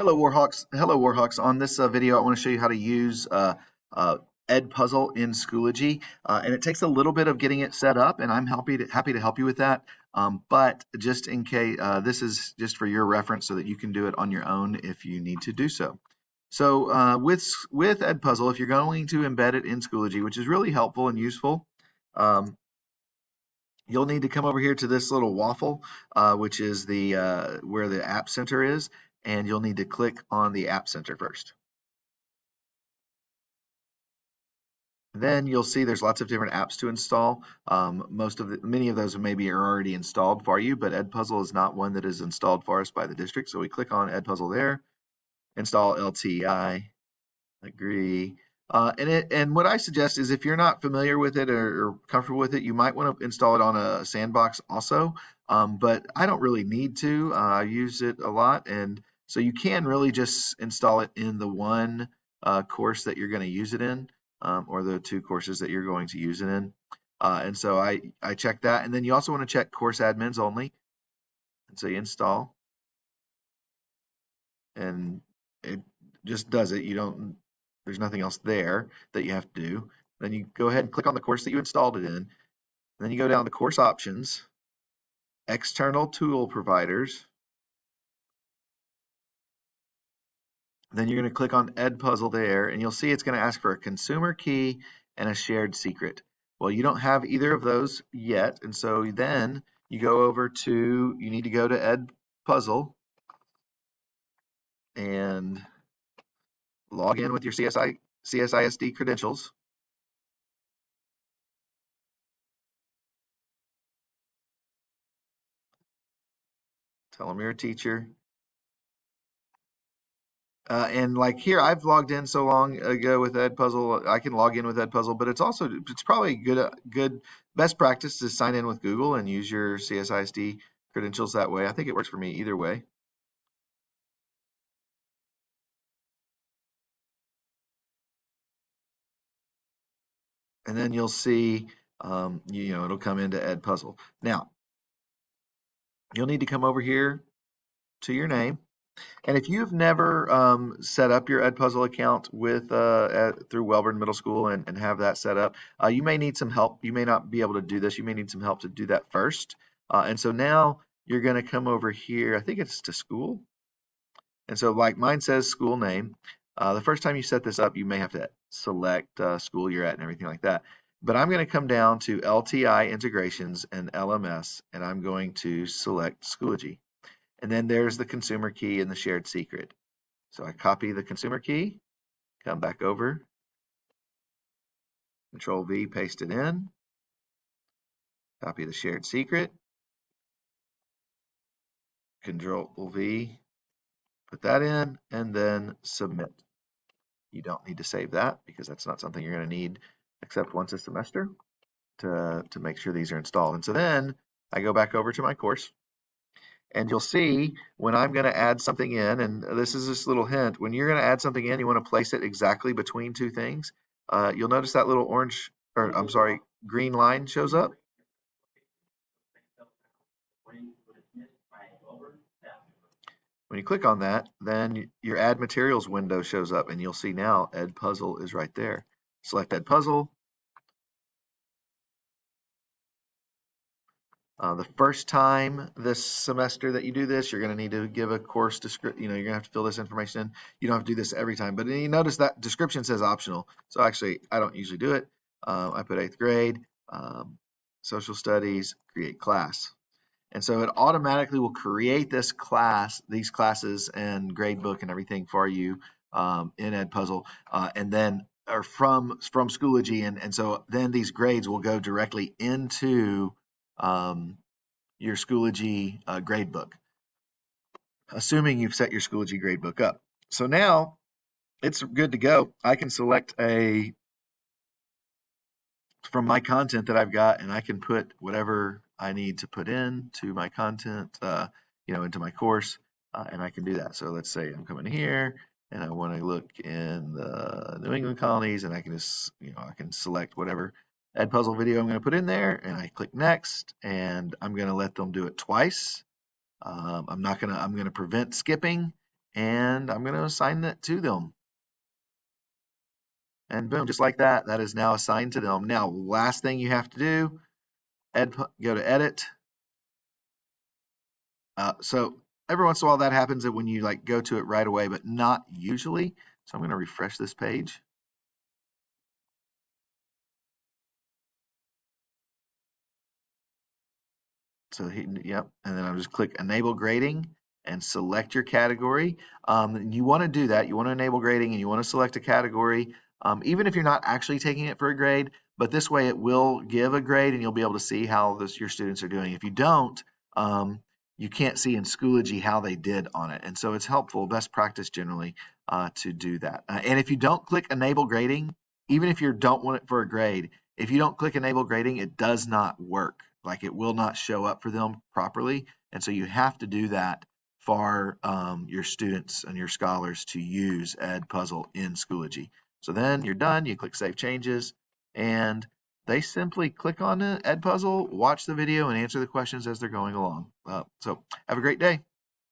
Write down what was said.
Hello Warhawks. Hello Warhawks. On this video, I want to show you how to use uh, Edpuzzle in Schoology, and it takes a little bit of getting it set up, and I'm happy to help you with that. But just in case, this is just for your reference, so that you can do it on your own if you need to do so. So with Edpuzzle, if you're going to embed it in Schoology, which is really helpful and useful, um, you'll need to come over here to this little waffle, which is the where the App Center is, and you'll need to click on the App Center first. Then you'll see there's lots of different apps to install. Many of those maybe are already installed for you, but Edpuzzle is not one that is installed for us by the district. So we click on Edpuzzle there, install LTI, agree. And what I suggest is if you're not familiar with it or comfortable with it, you might want to install it on a sandbox also. But I don't really need to. I use it a lot, and so you can really just install it in the one course that you're going to use it in, or the two courses that you're going to use it in. And so I check that, and then you also want to check course admins only. And so you install, and it just does it. There's nothing else there that you have to do. Then you go ahead and click on the course that you installed it in. And then you go down to course options, external tool providers. Then you're going to click on Edpuzzle there, and you'll see it's going to ask for a consumer key and a shared secret. Well, you don't have either of those yet, and so then you need to go to Edpuzzle and log in with your CSISD credentials. Tell them you're a teacher. And like here, I've logged in so long ago with Edpuzzle, I can log in with Edpuzzle, but it's probably good best practice to sign in with Google and use your CSISD credentials that way. I think it works for me either way. And then you'll see, it'll come into Edpuzzle. Now, you'll need to come over here to your name. And if you've never set up your Edpuzzle account through Welborn Middle School and have that set up, you may need some help. You may not be able to do this. You may need some help to do that first. And so now you're going to come over here. I think it's to school. And so like mine says school name. The first time you set this up, you may have to select school you're at and everything like that. But I'm going to come down to LTI integrations and LMS, and I'm going to select Schoology. And then there's the consumer key and the shared secret. So I copy the consumer key, come back over, Control V, paste it in, copy the shared secret, Control V, put that in, and then submit. You don't need to save that because that's not something you're going to need except once a semester to make sure these are installed. And so then I go back over to my course. And you'll see when I'm going to add something in, and this is this little hint, when you're going to add something in, you want to place it exactly between two things. You'll notice that little green line shows up. When you click on that, then your Add Materials window shows up, and you'll see now Edpuzzle is right there. Select Edpuzzle. The first time this semester that you do this, you're going to need to give a course description. You're going to have to fill this information in. You don't have to do this every time, but you notice that description says optional. So actually, I don't usually do it. I put 8th grade, social studies, create class. And so it automatically will create these classes and grade book and everything for you in Edpuzzle, and then or from Schoology, and so then these grades will go directly into your Schoology gradebook, assuming you've set your Schoology gradebook up. So now it's good to go. I can select from my content that I've got, and I can put whatever I need to put in to my content, into my course, and I can do that. So let's say I'm coming here and I want to look in the New England colonies, and I can just, I can select whatever Edpuzzle video I'm going to put in there, and I click next, and I'm going to let them do it twice. I'm going to prevent skipping, and I'm going to assign that to them. And boom, just like that, that is now assigned to them. Now, last thing you have to do, go to edit. So every once in a while that happens when you like go to it right away, but not usually. So I'm going to refresh this page. So yep, and then I'll just click enable grading and select your category. You want to do that. You want to enable grading and you want to select a category, even if you're not actually taking it for a grade. But this way, it will give a grade, and you'll be able to see how your students are doing. If you don't, you can't see in Schoology how they did on it, and so it's helpful, best practice generally, to do that. And if you don't click enable grading, even if you don't want it for a grade, if you don't click enable grading, it does not work. Like it will not show up for them properly. And so you have to do that for your students and your scholars to use Edpuzzle in Schoology. So then you're done, you click Save Changes, and they simply click on Edpuzzle, watch the video, and answer the questions as they're going along. So have a great day.